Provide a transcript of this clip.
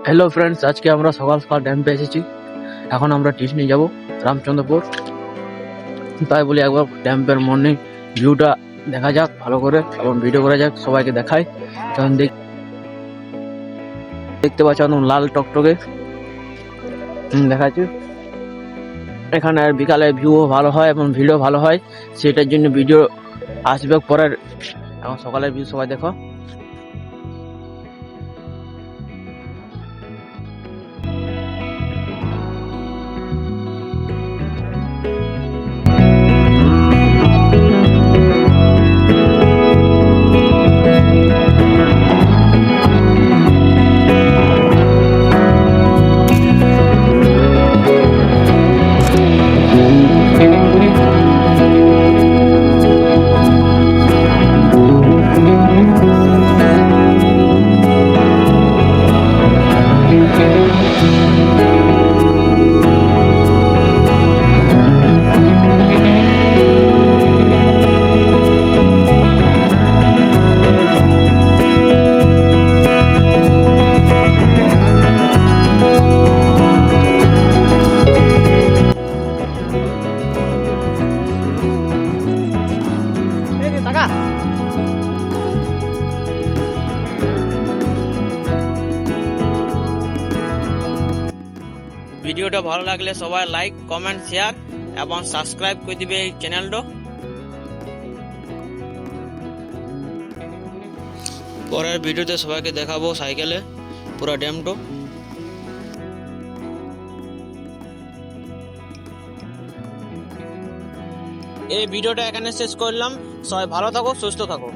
Hello friends, আজকে আমরা সকাল সকাল ড্যাম্পে এসেছি। এখন আমরা টিউশনে যাব রামচন্দ্রপুর। তাই বলি একবার ড্যাম্পের মর্নিং ভিউটা দেখা যাক ভালো করে এবং ভিডিও করা যাক, সবাইকে দেখাই। কারণ দেখতে পাচ্ছ একদম লাল টকটকে দেখাচ্ছি। এখানে বিকালে ভিউও ভালো হয় এবং ভিডিও ভালো হয়, সেটার জন্য ভিডিও আসবে পরের। এখন সকালের ভিউ সবাই দেখো। ভিডিওটা ভালো লাগলে সবাই লাইক, কমেন্ট, শেয়ার এবং সাবস্ক্রাইব করে দিবে এই চ্যানেলটা। পরের ভিডিওতে সবাইকে দেখাবো সাইকেলে পুরো ড্যামটা। এই ভিডিওটা এখানে শেষ করলাম। সবাই ভালো থাকো, সুস্থ থাকো।